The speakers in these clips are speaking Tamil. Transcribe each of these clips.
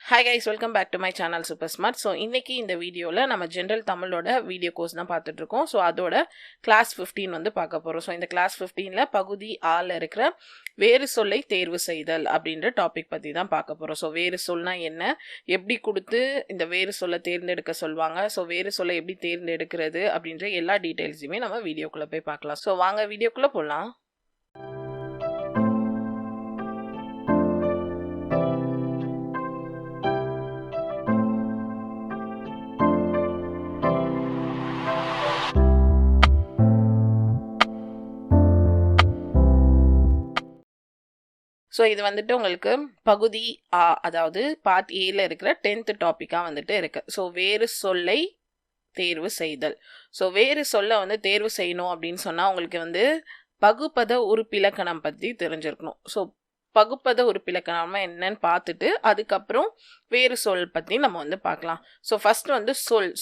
Hi guys, welcome back to my channel Super Smart. So இன்னைக்கு இந்த வீடியோல நம்ம ஜெனரல் தமிழோட வீடியோ கோர்ஸ் தான் பார்த்துட்டு இருக்கோம். ஸோ அதோட கிளாஸ் 15 வந்து பார்க்க போகிறோம். ஸோ இந்த கிளாஸ் 15ல பகுதி ஆல இருக்கிற வேறு சொல்லை தேர்வு செய்தல் அப்படின்ற டாபிக் பற்றி தான் பார்க்க போகிறோம். ஸோ வேறு சொல்னா என்ன, எப்படி கொடுத்து இந்த வேறு சொல்லை தேர்ந்தெடுக்க சொல்லுவாங்க, ஸோ வேறு சொல்லை எப்படி தேர்ந்தெடுக்கிறது அப்படின்ற எல்லா டீட்டெயில்ஸுமே நம்ம வீடியோக்குள்ளே போய் பார்க்கலாம். ஸோ வாங்க வீடியோக்குள்ளே போகலாம். ஸோ இது வந்துட்டு உங்களுக்கு பகுதி ஆ, அதாவது பார்ட் ஏல இருக்கிற 10th டாப்பிக்காக வந்துட்டு இருக்கு. ஸோ வேறு சொல்லை தேர்வு செய்தல். ஸோ வேறு சொல்ல வந்து தேர்வு செய்யணும் அப்படின்னு சொன்னால் உங்களுக்கு வந்து பகுபத உறுப்பிலக்கணம் பற்றி தெரிஞ்சிருக்கணும். ஸோ பகுப்பத உறுப்பிலக்கணம் என்னன்னு பார்த்துட்டு அதுக்கப்புறம் வேறு சொல் பற்றி நம்ம வந்து பார்க்கலாம். ஸோ ஃபர்ஸ்ட் வந்து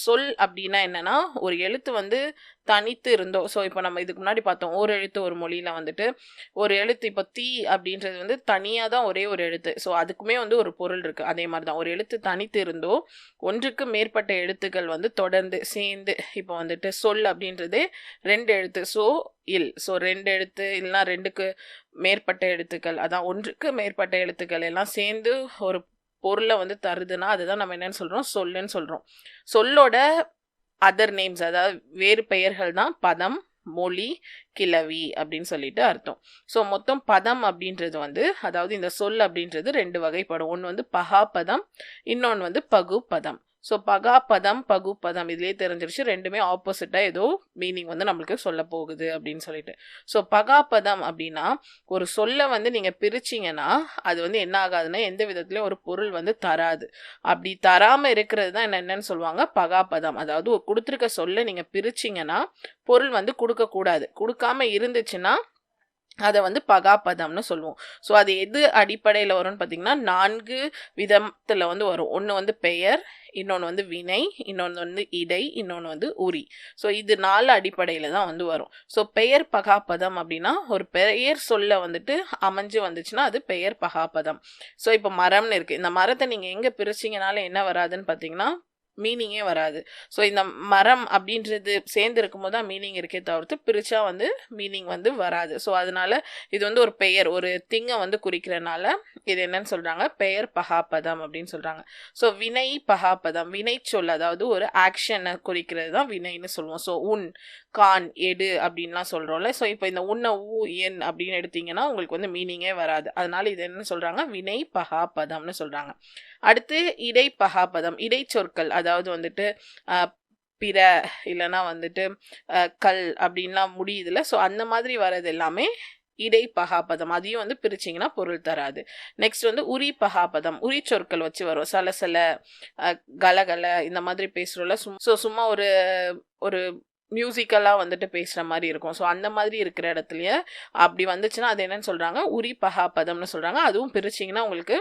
சொல் அப்படின்னா என்னன்னா ஒரு எழுத்து வந்து தனித்து இருந்தோம். ஸோ இப்போ நம்ம இதுக்கு முன்னாடி பார்த்தோம் ஒரு எழுத்து ஒரு மொழியில் வந்துட்டு ஒரு எழுத்து இப்போ தீ அப்படின்றது வந்து தனியாக தான் ஒரே ஒரு எழுத்து. ஸோ அதுக்குமே வந்து ஒரு பொருள் இருக்குது. அதே மாதிரி தான் ஒரு எழுத்து தனித்து இருந்தோ ஒன்றுக்கு மேற்பட்ட எழுத்துக்கள் வந்து தொடர்ந்து சேர்ந்து இப்போ வந்துட்டு சொல் அப்படின்றது 2 எழுத்து. ஸோ ஸோ 2 எழுத்து இல்லைனா 2க்கு மேற்பட்ட எழுத்துக்கள், அதான் ஒன்றுக்கு மேற்பட்ட எழுத்துக்கள் எல்லாம் சேர்ந்து ஒரு பொருளை வந்து தருதுன்னா அதுதான் நம்ம என்னன்னு சொல்கிறோம், சொல்லுன்னு சொல்கிறோம். சொல்லோட அதர் நேம்ஸ், அதாவது வேறு பெயர்கள் தான் பதம், மொழி, கிளவி அப்படின்னு சொல்லிட்டு அர்த்தம். ஸோ மொத்தம் பதம் அப்படின்றது வந்து அதாவது இந்த சொல் அப்படின்றது 2 வகைப்படும். ஒன்று வந்து பகாபதம், இன்னொன்று வந்து பகுபதம். ஸோ பகாபதம் பகுபதம் இதுலேயே தெரிஞ்சிருச்சு, ரெண்டுமே ஆப்போசிட்டாக ஏதோ மீனிங் வந்து நம்மளுக்கு சொல்ல போகுது அப்படின்னு சொல்லிட்டு. ஸோ பகாபதம் அப்படின்னா ஒரு சொல்லை வந்து நீங்கள் பிரிச்சிங்கன்னா அது வந்து என்ன ஆகாதுன்னா எந்த விதத்துலையும் ஒரு பொருள் வந்து தராது. அப்படி தராமல் இருக்கிறது தான் என்னென்னு சொல்லுவாங்க பகாபதம். அதாவது ஒரு கொடுத்துருக்க சொல்லை நீங்கள் பிரிச்சிங்கன்னா பொருள் வந்து கொடுக்கக்கூடாது. கொடுக்காம இருந்துச்சுன்னா அதை வந்து பகாபதம்னு சொல்லுவோம். ஸோ அது எது அடிப்படையில் வரும்னு பார்த்தீங்கன்னா 4 விதத்தில் வந்து வரும். ஒன்று வந்து பெயர், இன்னொன்று வந்து வினை, இன்னொன்று வந்து இடை, இன்னொன்று வந்து உரி. ஸோ இது 4 அடிப்படையில் தான் வந்து வரும். ஸோ பெயர் பகாபதம் அப்படின்னா ஒரு பெயர் சொல்ல வந்துட்டு அமைஞ்சு வந்துச்சுன்னா அது பெயர் பகாபதம். ஸோ இப்போ மரம்னு இருக்குது. இந்த மரத்தை நீங்கள் எங்கே பிரிச்சிங்கனாலும் என்ன வராதுன்னு பார்த்தீங்கன்னா மீனிங்கே வராது. ஸோ இந்த மரம் அப்படின்றது சேர்ந்து இருக்கும்போது தான் மீனிங் இருக்கே தவிர்த்து பிரிச்சா வந்து மீனிங் வந்து வராது. ஸோ அதனால இது வந்து ஒரு பெயர், ஒரு திங்கை வந்து குறிக்கிறனால இது என்னன்னு சொல்றாங்க, பெயர் பகாபதம் அப்படின்னு சொல்றாங்க. ஸோ வினை பகாபதம், வினை சொல் அதாவது ஒரு ஆக்ஷனை குறிக்கிறது தான் வினைன்னு சொல்லுவோம். ஸோ உன், கான், எடு அப்படின்லாம் சொல்றோம்ல. ஸோ இப்போ இந்த உன்ன ஊ என் அப்படின்னு எடுத்தீங்கன்னா உங்களுக்கு வந்து மீனிங்கே வராது. அதனால இது என்ன சொல்றாங்க, வினை பகாபதம்னு சொல்றாங்க. அடுத்து இடை பகாபதம், இடை சொற்கள் அதாவது வந்துட்டு பிற இல்லைன்னா வந்துட்டு கல் அப்படின்லாம் முடியுதுல. ஸோ அந்த மாதிரி வர்றது எல்லாமே இடை பகாபதம். அதையும் வந்து பிரிச்சிங்கன்னா பொருள் தராது. நெக்ஸ்ட் வந்து உரி பகாபதம், உரி சொற்கள் வச்சு வரும். சலசல, கலகல இந்த மாதிரி பேசுகிறோம்ல. சும்மா ஒரு ஒரு மியூசிக்கலாக வந்துட்டு பேசுகிற மாதிரி இருக்கும். ஸோ அந்த மாதிரி இருக்கிற இடத்துலயே அப்படி வந்துச்சுன்னா அது என்னன்னு சொல்கிறாங்க, உரி பகாபதம்னு சொல்கிறாங்க. அதுவும் பிரிச்சிங்கன்னா உங்களுக்கு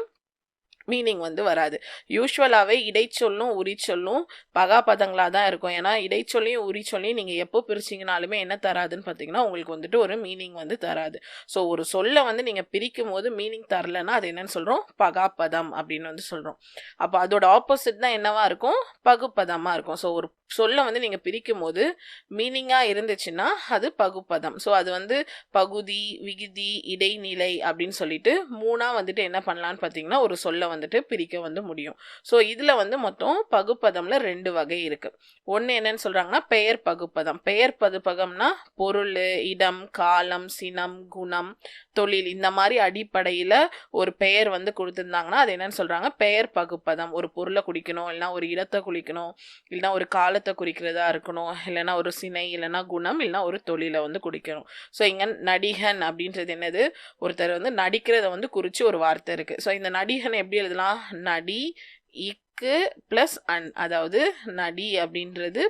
மீனிங் வந்து வராது. யூஸ்வலாகவே இடைச்சொல்லும் உரிச்சொல்லும் பகாபதங்களாக தான் இருக்கும். ஏன்னா இடைச்சொல்லையும் உரிச்சொல்லையும் நீங்கள் எப்போ பிரிச்சிங்கனாலுமே என்ன தராதுன்னு பார்த்தீங்கன்னா உங்களுக்கு வந்துட்டு ஒரு மீனிங் வந்து தராது. ஸோ ஒரு சொல்லை வந்து நீங்கள் பிரிக்கும் போது மீனிங் தரலைன்னா அது என்னன்னு சொல்கிறோம், பகாபதம் அப்படின்னு வந்து சொல்கிறோம். அப்போ அதோட ஆப்போசிட் தான் என்னவா இருக்கும், பகுப்பதமாக இருக்கும். ஸோ ஒரு சொல்லை வந்து நீங்கள் பிரிக்கும் போது மீனிங்காக இருந்துச்சுன்னா அது பகுப்பதம். ஸோ அது வந்து பகுதி, விகுதி, இடைநிலை அப்படின்னு சொல்லிட்டு 3ஆ வந்துட்டு என்ன பண்ணலான்னு பார்த்தீங்கன்னா ஒரு சொல்லை வந்துட்டு பிரிக்க வந்து முடியும். ஸோ இதில் வந்து மொத்தம் பகுப்பதம்ல 2 வகை இருக்கு. ஒன்று என்னன்னு சொல்றாங்கன்னா பெயர் பகுப்பதம். பெயர் பகுப்பதம்னா பொருள், இடம், காலம், சினம், குணம், தொழில் இந்த மாதிரி அடிப்படையில் ஒரு பெயர் வந்து கொடுத்துருந்தாங்கன்னா அது என்னன்னு சொல்றாங்க, பெயர் பகுப்பதம். ஒரு பொருளை குறிக்கணும், இல்லைனா ஒரு இடத்தை குறிக்கணும், இல்லைனா ஒரு காலத்தை குறிக்கிறதா இருக்கணும், இல்லைனா ஒரு சினை, இல்லைனா குணம், இல்லைனா ஒரு தொழிலை வந்து குறிக்கணும். ஸோ இங்கே நடிகன் அப்படின்றது என்னது, ஒருத்தர் வந்து நடிக்கிறத வந்து குறித்து ஒரு வார்த்தை இருக்கு. ஸோ இந்த நடிகன் எப்படி எழுதலாம், நடி இக்கு பிளஸ் அன், அதாவது நடி அப்படின்றது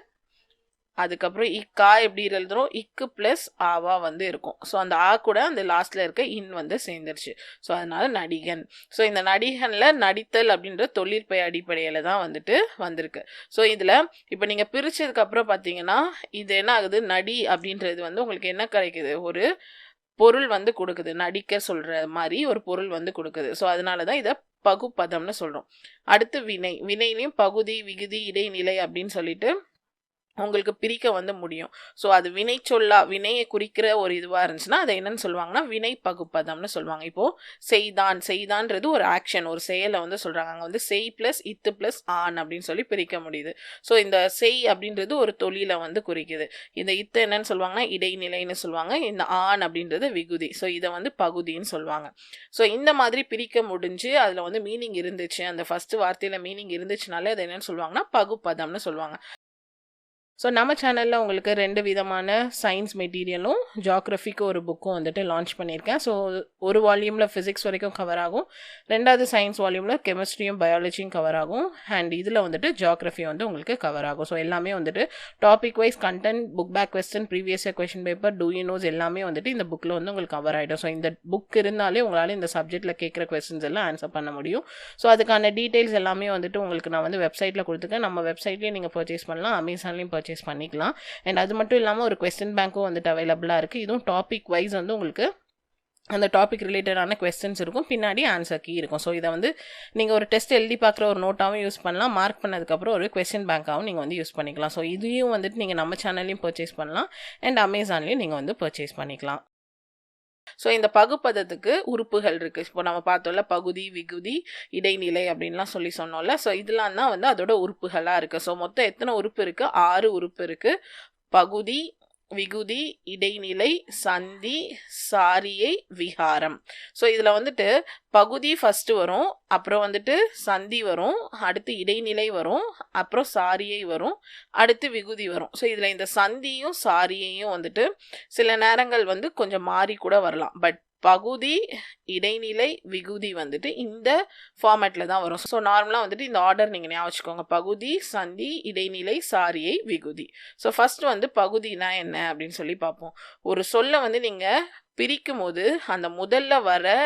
அதுக்கப்புறம் இக்கா எப்படி எழுதுறோம், இக்கு பிளஸ் ஆவா வந்து இருக்கும். ஸோ அந்த ஆ கூட அந்த லாஸ்ட்ல இருக்க இன் வந்து சேர்ந்துருச்சு. ஸோ அதனால நடிகன். ஸோ இந்த நடிகன்ல நடித்தல் அப்படின்ற தொழிற்பெயர் அடிப்படையில தான் வந்துட்டு வந்திருக்கு. ஸோ இதுல இப்போ நீங்க பிரிச்சதுக்கு அப்புறம் பார்த்தீங்கன்னா இது என்ன ஆகுது, நடி அப்படின்றது வந்து உங்களுக்கு என்ன கிடைக்குது, ஒரு பொருள் வந்து கொடுக்குது. நடிக்க சொல்ற மாதிரி ஒரு பொருள் வந்து கொடுக்குது. ஸோ அதனால தான் இதை பகுபதம்னு சொல்றோம். அடுத்து வினை. வினையிலையும் பகுதி, விகுதி, இடைநிலை அப்படின்னு சொல்லிட்டு உங்களுக்கு பிரிக்க வந்து முடியும். ஸோ அது வினை சொல்லா வினையை குறிக்கிற ஒரு இதுவாக இருந்துச்சுன்னா அதை என்னன்னு சொல்லுவாங்கன்னா வினை பகுப்பதம்னு சொல்லுவாங்க. இப்போ செய்தான், செய்தான்றது ஒரு ஆக்ஷன், ஒரு செயலை வந்து சொல்றாங்க. அங்கே வந்து செய் பிளஸ் இத்து பிளஸ் ஆன் அப்படின்னு சொல்லி பிரிக்க முடியுது. ஸோ இந்த செய் அப்படின்றது ஒரு தொழிலை வந்து குறிக்குது. இந்த இத்து என்னன்னு சொல்லுவாங்கன்னா இடைநிலைன்னு சொல்லுவாங்க. இந்த ஆன் அப்படின்றது விகுதி. ஸோ இதை வந்து பகுதின்னு சொல்லுவாங்க. ஸோ இந்த மாதிரி பிரிக்க முடிஞ்சு அதில் வந்து மீனிங் இருந்துச்சு, அந்த ஃபர்ஸ்ட் வார்த்தையில் மீனிங் இருந்துச்சுனாலே அதை என்னன்னு சொல்லுவாங்கன்னா பகுப்பதம்னு சொல்லுவாங்க. ஸோ நம்ம சேனலில் உங்களுக்கு 2 விதமான சயின்ஸ் மெட்டீரியலும் ஜியாகிரஃபிக்கு ஒரு புக்கும் வந்துட்டு லான்ச் பண்ணியிருக்கேன். ஸோ ஒரு வால்யூமில் ஃபிசிக்ஸ் வரைக்கும் கவர் ஆகும், 2வது சயின்ஸ் வால்யூமில் கெமிஸ்ட்ரியும் பயாலஜியும் கவர் ஆகும், அண்ட் இதில் வந்துட்டு ஜியாகிரஃபி வந்து உங்களுக்கு கவர் ஆகும். ஸோ எல்லாமே வந்துட்டு topic wise content, book back question, previous year question paper, do you knows எல்லாமே வந்துட்டு இந்த புக்கில் வந்து உங்களுக்கு கவர் ஆகிடும். ஸோ இந்த புக் இருந்தாலே உங்களால் இந்த சப்ஜெக்ட்டில் கேட்குற கொஸ்டின்ஸ் எல்லாம் ஆன்சர் பண்ண முடியும். ஸோ அதுக்கான டீட்டெயில்ஸ் எல்லாமே வந்துட்டு உங்களுக்கு நான் வந்து வெப்சைட்டில் கொடுத்துருக்கேன். நம்ம வெப்சைட்லேயே நீங்கள் பர்ச்சேஸ் பண்ணலாம், அமேசான்லேயும் பர்ச்சேஸ் பண்ணிக்கலாம். அண்ட் அது மட்டும் இல்லாமல் ஒரு கொஸ்டின் பேங்க்கும் வந்துட்டு அவைலபிளாக இருக்குது. இதுவும் டாபிக் வைஸ் வந்து உங்களுக்கு அந்த டாபிக் ரிலேட்டடான கொஸ்டின்ஸ் இருக்கும், பின்னாடி ஆன்சர் கீ இருக்கும். ஸோ இதை வந்து நீங்கள் ஒரு டெஸ்ட் எழுதி பார்க்குற ஒரு நோட்டாகவும் யூஸ் பண்ணலாம், மார்க் பண்ணதுக்கப்புறம் ஒரு கொஸ்டின் பேங்காகவும் நீங்கள் வந்து யூஸ் பண்ணிக்கலாம். ஸோ இதையும் வந்துட்டு நீங்கள் நம்ம சேனல்லையும் பர்ச்சேஸ் பண்ணலாம், அண்ட் அமேசான்லேயும் நீங்கள் வந்து பர்ச்சேஸ் பண்ணிக்கலாம். ஸோ இந்த பகுப்பதத்துக்கு உறுப்புகள் இருக்குது. இப்போ நம்ம பார்த்தோம்ல பகுதி, விகுதி, இடைநிலை அப்படின்லாம் சொன்னோம்ல. ஸோ இதெல்லாம் தான் வந்து அதோட உறுப்புகளாக இருக்குது. ஸோ மொத்தம் எத்தனை உறுப்பு இருக்குது? 6 உறுப்பு இருக்குது. பகுதி, விகுதி, இடைநிலை, சந்தி, சாரியை, விகாரம். ஸோ இதில் வந்துட்டு பகுதி ஃபஸ்ட்டு வரும், அப்புறம் வந்துட்டு சந்தி வரும், அடுத்து இடைநிலை வரும், அப்புறம் சாரியை வரும், அடுத்து விகுதி வரும். ஸோ இதில் இந்த சந்தியும் சாரியையும் வந்துட்டு சில நேரங்கள் வந்து கொஞ்சம் மாறி கூட வரலாம். பட் பகுதி, இடைநிலை, விகுதி வந்துட்டு இந்த ஃபார்மேட்டில் தான் வரும். ஸோ நார்மலாக வந்துட்டு இந்த ஆர்டர் நீங்கள் ஞாபகம் வச்சுக்கோங்க: பகுதி, சந்தி, இடைநிலை, சாரியை, விகுதி. ஸோ ஃபர்ஸ்ட் வந்து பகுதினா என்ன அப்படின்னு சொல்லி பார்ப்போம். ஒரு சொல்லை வந்து நீங்கள் பிரிக்கும் போது அந்த முதல்ல வர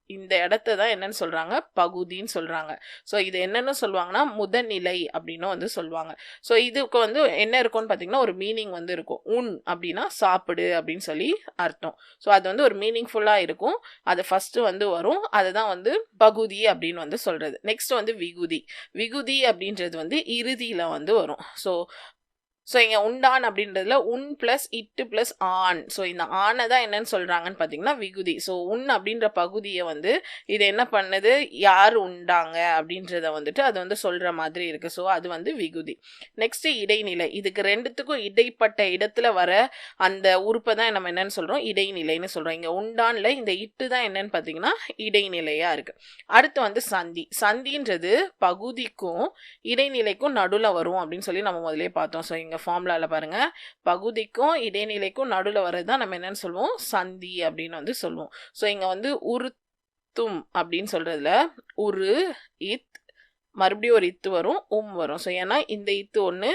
இந்த இடத்த தான் என்னன்னு சொல்கிறாங்க? பகுதின்னு சொல்கிறாங்க. ஸோ இது என்னென்னு சொல்லுவாங்கன்னா முதநிலை அப்படின்னு வந்து சொல்லுவாங்க. ஸோ இதுக்கு வந்து என்ன இருக்கும்னு பார்த்தீங்கன்னா ஒரு மீனிங் வந்து இருக்கும். உன் அப்படின்னா சாப்பிடு அப்படின்னு சொல்லி அர்த்தம். ஸோ அது வந்து ஒரு மீனிங்ஃபுல்லாக இருக்கும். அது ஃபஸ்ட்டு வந்து வரும், அதுதான் வந்து பகுதி அப்படின்னு வந்து சொல்கிறது. நெக்ஸ்ட் வந்து விகுதி. விகுதி அப்படின்றது வந்து இறுதியில் வந்து வரும். ஸோ இங்கே உண்டான் அப்படின்றதுல உன் ப்ளஸ் இட்டு ப்ளஸ் ஆன். ஸோ இந்த ஆனை தான் என்னன்னு சொல்கிறாங்கன்னு பார்த்தீங்கன்னா விகுதி. ஸோ உன் அப்படின்ற பகுதியை வந்து இது என்ன பண்ணுது, யார் உண்டாங்க அப்படின்றத வந்துட்டு அது வந்து சொல்கிற மாதிரி இருக்குது. ஸோ அது வந்து விகுதி. நெக்ஸ்ட்டு இடைநிலை. இதுக்கு ரெண்டுத்துக்கும் இடைப்பட்ட இடத்துல வர அந்த உறுப்பை தான் நம்ம என்னன்னு சொல்கிறோம்? இடைநிலைன்னு சொல்கிறோம். இங்கே உண்டானில் இந்த இட்டு தான் என்னன்னு பார்த்தீங்கன்னா இடைநிலையாக இருக்குது. அடுத்து வந்து சந்தி. சந்தின்றது பகுதிக்கும் இடைநிலைக்கும் நடுவில் வரும் அப்படின்னு சொல்லி நம்ம முதலே பார்த்தோம். ஸோ இங்கே ஃபார்முலாவில் பாருங்கள், பகுதிக்கும் இடைநிலைக்கும் நடுவில் வர்றது தான் நம்ம என்னன்னு சொல்லுவோம்? சந்தி அப்படின்னு வந்து சொல்லுவோம். ஸோ இங்கே வந்து உருத்தும் அப்படின்னு சொல்கிறதுல உரு, இத், மறுபடியும் ஒரு இத்து வரும், வரும். ஸோ ஏன்னா இந்த இத்து ஒன்று,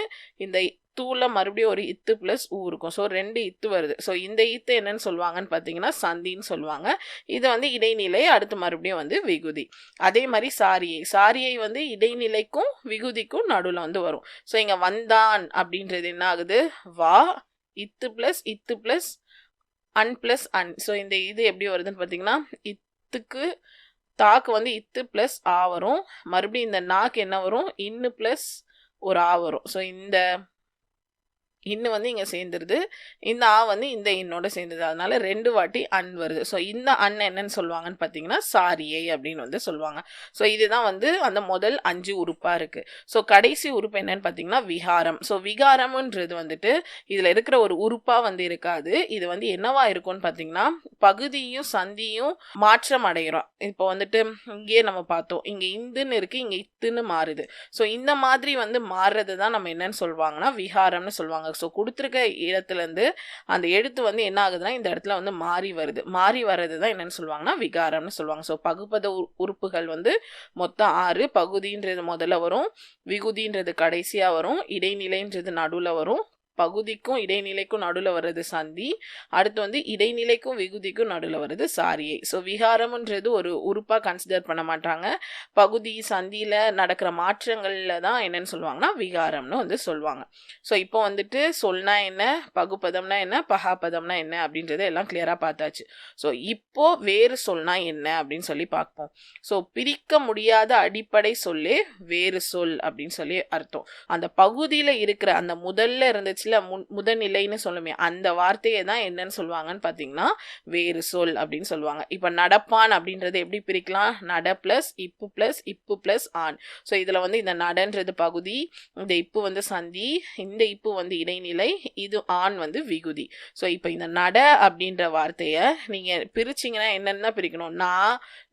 இந்த தூள மறுபடியும் ஒரு இத்து ப்ளஸ் ஊ இருக்கும். ஸோ 2 இத்து வருது. ஸோ இந்த இத்து என்னன்னு சொல்லுவாங்கன்னு பார்த்தீங்கன்னா சந்தின்னு சொல்லுவாங்க. இது வந்து இடைநிலை, அடுத்து மறுபடியும் வந்து விகுதி. அதே மாதிரி சாரியை. சாரியை வந்து இடைநிலைக்கும் விகுதிக்கும் நடுவில் வந்து வரும். ஸோ இங்கே வந்தான் அப்படின்றது என்ன ஆகுது? வா, இத்து plus an plus an. So இந்த இது எப்படி வருதுன்னு பார்த்தீங்கன்னா இத்துக்கு தாக்கு வந்து இத்து ப்ளஸ் ஆ வரும், மறுபடியும் இந்த நாக்கு என்ன வரும்? இன்னு ப்ளஸ் ஒரு ஆ வரும். ஸோ இந்த இன்னு வந்து இங்கே சேர்ந்துருது, இந்த ஆ வந்து இந்த இன்னோட சேர்ந்துது, அதனால 2 வாட்டி அன் வருது. ஸோ இந்த அன் என்னன்னு சொல்லுவாங்கன்னு பார்த்தீங்கன்னா சாரியை அப்படின்னு வந்து சொல்லுவாங்க. ஸோ இதுதான் வந்து அந்த முதல் 5 உறுப்பாக இருக்குது. ஸோ கடைசி உறுப்பு என்னன்னு பார்த்தீங்கன்னா விகாரம். ஸோ விகாரம்ன்றது வந்துட்டு இதில் இருக்கிற ஒரு உறுப்பாக வந்து இருக்காது. இது வந்து என்னவா இருக்கும்னு பார்த்தீங்கன்னா பகுதியும் சந்தியும் மாற்றம் அடைகிறோம். இப்போ வந்துட்டு இங்கேயே நம்ம பார்த்தோம், இங்கே இந்துன்னு இருக்குது, இங்கே இத்துன்னு மாறுது. ஸோ இந்த மாதிரி வந்து மாறுறது தான் நம்ம என்னன்னு சொல்லுவாங்கன்னா விகாரம்னு சொல்லுவாங்க. ஸோ கொடுத்துருக்க இடத்துலேருந்து அந்த எழுத்து வந்து என்ன ஆகுதுன்னா இந்த இடத்துல வந்து மாறி வருது. மாறி வர்றது தான் என்னன்னு சொல்லுவாங்கன்னா விகாரம்னு சொல்லுவாங்க. ஸோ பகுப்பத உறுப்புகள் வந்து மொத்தம் 6. பகுதின்றது முதல்ல வரும், விகுதின்றது கடைசியாக வரும், இடைநிலைன்றது நடுவில் வரும், பகுதிக்கும் இடைநிலைக்கும் நடுவில் வர்றது சந்தி, அடுத்து வந்து இடைநிலைக்கும் விகுதிக்கும் நடுவில் வர்றது சாரியை. ஸோ விகாரம்ன்றது ஒரு உறுப்பாக கன்சிடர் பண்ண மாட்டாங்க. பகுதி சந்தியில் நடக்கிற மாற்றங்களில் தான் என்னன்னு சொல்லுவாங்கன்னா விகாரம்னு வந்து சொல்லுவாங்க. ஸோ இப்போ வந்துட்டு சொல்னா என்ன, பகுப்பதம்னா என்ன, பகாப்பதம்னா என்ன அப்படின்றத எல்லாம் கிளியராக பார்த்தாச்சு. ஸோ இப்போ வேறு சொல்னா என்ன அப்படின்னு சொல்லி பார்ப்போம். ஸோ பிரிக்க முடியாத அடிப்படை சொல்லே வேறு சொல் அப்படின்னு சொல்லி அர்த்தம். அந்த பகுதியில் இருக்கிற அந்த முதல்ல இருந்துச்சுல முதநிலைன்னு சொல்லுமே அந்த வார்த்தையை தான் என்னன்னு சொல்லுவாங்கன்னு பார்த்தீங்கன்னா வேறு சொல் அப்படின்னு சொல்லுவாங்க. இப்போ நடப்பான் அப்படின்றது எப்படி பிரிக்கலாம், நட பிளஸ் இப்பு பிளஸ் ஆண். ஸோ இதில் வந்து இந்த நடன்றது பகுதி, இந்த இப்பு வந்து சந்தி, இந்த இப்பு வந்து இடைநிலை, இது ஆண் வந்து விகுதி. ஸோ இப்போ இந்த நட அப்படின்ற வார்த்தையை நீங்கள் பிரிச்சிங்கன்னா என்னென்ன பிரிக்கணும், நா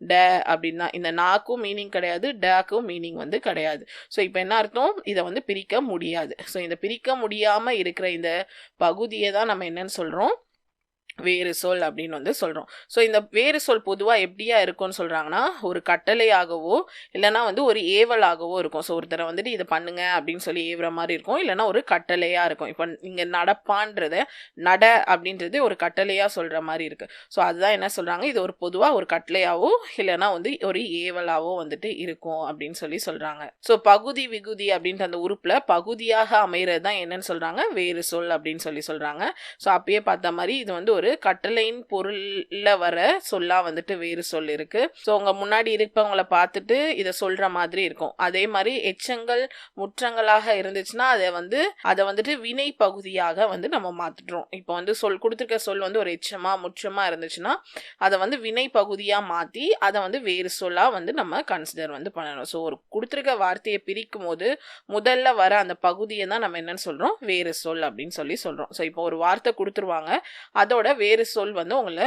ட அப்படின்னா இந்த நாக்கும் மீனிங் கிடையாது, டக்கும் மீனிங் வந்து கிடையாது. ஸோ இப்போ என்ன அர்த்தம், இதை வந்து பிரிக்க முடியாது. ஸோ இந்த பிரிக்க முடியாமல் இருக்கிற இந்த பகுதியை தான் நம்ம என்னன்னு சொல்கிறோம், வேறு சொல் அப்படின்னு வந்து சொல்கிறோம். ஸோ இந்த வேறு சொல் பொதுவாக எப்படியா இருக்கும்னு சொல்கிறாங்கன்னா ஒரு கட்டளையாகவோ இல்லைனா வந்து ஒரு ஏவலாகவோ இருக்கும். ஸோ ஒருத்தரை வந்துட்டு இதை பண்ணுங்க அப்படின்னு சொல்லி ஏவுற மாதிரி இருக்கும், இல்லைனா ஒரு கட்டளையாக இருக்கும். இப்போ நீங்கள் நடப்பான்றத நட அப்படின்றது ஒரு கட்டளையாக சொல்கிற மாதிரி இருக்குது. ஸோ அதுதான் என்ன சொல்கிறாங்க, இது ஒரு பொதுவாக ஒரு கட்டளையாவோ இல்லைனா வந்து ஒரு ஏவலாவோ வந்துட்டு இருக்கும் அப்படின்னு சொல்லி சொல்கிறாங்க. ஸோ பகுதி விகுதி அப்படின்ற அந்த உறுப்பில் பகுதியாக அமைகிறது தான் என்னன்னு சொல்கிறாங்க, வேறு சொல் அப்படின்னு சொல்லி சொல்கிறாங்க. ஸோ அப்பயே பார்த்த மாதிரி இது வந்து ஒரு கட்டளையின் பொருள்ல வர சொல்லா வந்துட்டு வேறு சொல் இருக்கு. ஸோ உங்க முன்னாடி இருப்பவங்களை பார்த்துட்டு இதை சொல்ற மாதிரி இருக்கும். அதே மாதிரி எச்சங்கள் முற்றங்களாக இருந்துச்சுன்னா அதை வந்துட்டு வினை பகுதியாக வந்து நம்ம மாத்திடுறோம். இப்போ வந்து கொடுத்துருக்க சொல் வந்து ஒரு எச்சமா முற்றமா இருந்துச்சுன்னா அதை வந்து வினை பகுதியா மாத்தி அதை வந்து வேறு சொல்லா வந்து நம்ம கன்சிடர் வந்து பண்ணணும். ஸோ ஒரு கொடுத்துருக்க வார்த்தையை பிரிக்கும் போது முதல்ல வர அந்த பகுதியை தான் நம்ம என்னன்னு சொல்றோம், வேறு சொல் அப்படின்னு சொல்லி சொல்றோம். ஸோ இப்போ ஒரு வார்த்தை கொடுத்துருவாங்க, அதோட வேறு சொல் வந்து உங்களை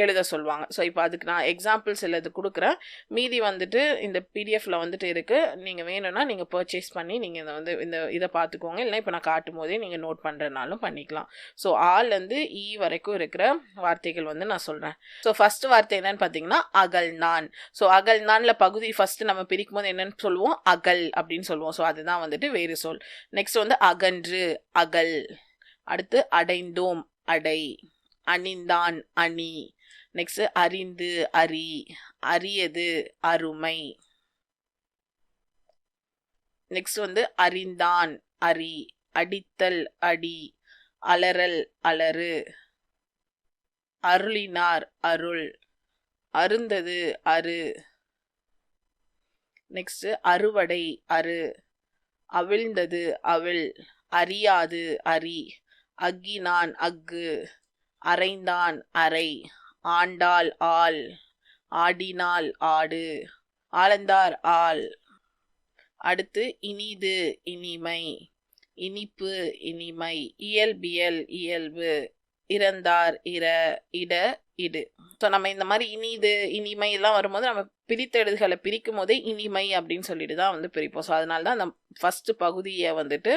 எழுத சொல்லுவாங்க. ஸோ இப்போ அதுக்கு நான் எக்ஸாம்பிள்ஸ் எல்லாது கொடுக்குறேன். மீதி வந்துட்டு இந்த பிடிஎஃப்ல வந்துட்டு இருக்குது. நீங்கள் வேணும்னா நீங்கள் பர்ச்சேஸ் பண்ணி நீங்கள் இதை பார்த்துக்கோங்க. இல்லை இப்போ நான் காட்டும் போதே நீங்கள் நோட் பண்ணுறதுனாலும் பண்ணிக்கலாம். ஸோ ஆலேருந்து ஈ வரைக்கும் இருக்கிற வார்த்தைகள் வந்து நான் சொல்கிறேன். ஸோ ஃபர்ஸ்ட் வார்த்தை என்னன்னு பார்த்தீங்கன்னா அகல்நான். ஸோ அகல்நான்ல பகுதி ஃபர்ஸ்ட் நம்ம பிரிக்கும் போது என்னன்னு சொல்லுவோம், அகல் அப்படின்னு சொல்லுவோம். ஸோ அதுதான் வந்துட்டு வேறு சொல். நெக்ஸ்ட் வந்து அகன்று, அகல். அடுத்து அடைந்தோம், அடை. அணிந்தான், அணி. நெக்ஸ்ட் அறிந்து, அறி. அறியது, அருமை. நெக்ஸ்ட் வந்து அறிந்தான், அறி. அடித்தல், அடி. அலறல், அலறு. அருளினார், அருள். அருந்தது, அரு. நெக்ஸ்ட் அறுவடை, அரு. அவிழ்ந்தது, அவிழ். அறியாது, அரி. அக்கினான், அக்கு. அறைந்தான், அறை. ஆண்டாள், ஆள். ஆடினாள், ஆடு. ஆளந்தார், ஆள். அடுத்து இனிது, இனிமை. இனிப்பு, இனிமை. இயல்பியல், இயல்பு. இறந்தார், இட, இடு. ஸோ நம்ம இந்த மாதிரி இனிது இனிமை எல்லாம் வரும்போது நம்ம பிரித்தெழுதுகளை பிரிக்கும் போதே இனிமை அப்படின்னு சொல்லிட்டு தான் வந்து பிரிப்போம். ஸோ அதனால தான் அந்த ஃபர்ஸ்ட் பகுதியை வந்துட்டு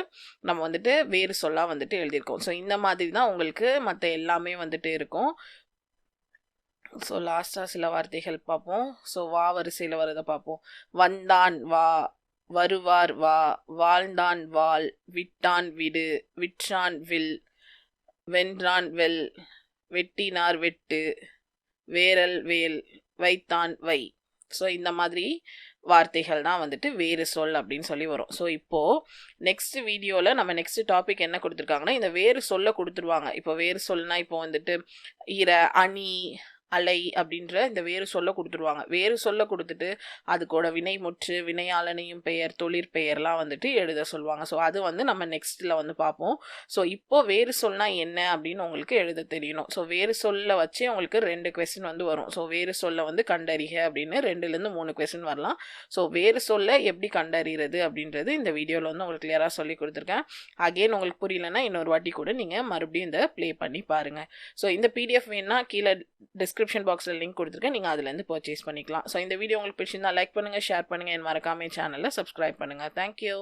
நம்ம வந்துட்டு வேறு சொல்லா வந்துட்டு எழுதியிருக்கோம். ஸோ இந்த மாதிரி தான் உங்களுக்கு மற்ற எல்லாமே வந்துட்டு இருக்கும். ஸோ லாஸ்ட்டாக சில வார்த்தைகள் பார்ப்போம். ஸோ வா வரிசையில் வரதை பார்ப்போம். வந்தான், வா. வருவார், வா. வாழ்ந்தான், வாழ். விட்டான், விடு. விற்றான், வில். வென்றான், வெல். வெட்டினார், வெட்டு. வேரல், வேல். வைத்தான், வை. ஸோ இந்த மாதிரி வார்த்தைகள் தான் வந்துட்டு வேறு சொல் அப்படின்னு சொல்லி வரும். ஸோ இப்போது நெக்ஸ்ட் வீடியோவில் நம்ம நெக்ஸ்ட் டாபிக் என்ன கொடுத்துருக்காங்கன்னா இந்த வேறு சொல்ல கொடுத்துருவாங்க. இப்போ வேறு சொல்லுனா இப்போ வந்துட்டு இர, அணி, அலை அப்படின்ற இந்த வேறு சொல்ல கொடுத்துருவாங்க. வேறு சொல்ல கொடுத்துட்டு அதுக்கூட வினை முற்று, வினையாளனையும் பெயர், தொழிற்பெயர்லாம் வந்துட்டு எழுத சொல்லுவாங்க. ஸோ அது வந்து நம்ம நெக்ஸ்ட்டில் வந்து பார்ப்போம். ஸோ இப்போ வேறு சொல்னா என்ன அப்படின்னு உங்களுக்கு எழுத தெரியணும். ஸோ வேறு சொல்ல வச்சு உங்களுக்கு 2 கொஸ்டின் வந்து வரும். ஸோ வேறு சொல்ல வந்து கண்டறிக அப்படின்னு 2லேருந்து 3 கொஸ்டின் வரலாம். ஸோ வேறு சொல்ல எப்படி கண்டறிகிறது அப்படின்றது இந்த வீடியோவில் வந்து உங்களுக்கு கிளியராக சொல்லி கொடுத்துருக்கேன். அகெயின் உங்களுக்கு புரியலன்னா இன்னொரு வாட்டி கூட நீங்கள் மறுபடியும் இந்த ப்ளே பண்ணி பாருங்கள். ஸோ இந்த பிடிஎஃப் வேணுன்னா கீழே டிஸ்கிரிப்ஷன் பாக்ஸில் லிங்க் கொடுத்துருக்கேன், நீங்கள் அதுலேருந்து பர்ச்சேஸ் பண்ணிக்கலாம். ஸோ இந்த வீடியோ உங்களுக்கு பிடிச்சிருந்தா லைக் பண்ணுங்கள், ஷேர் பண்ணுங்கள், என் மறக்காம சேனலில் சப்ஸ்கிரைப் பண்ணுங்கள். தேங்க்யூ.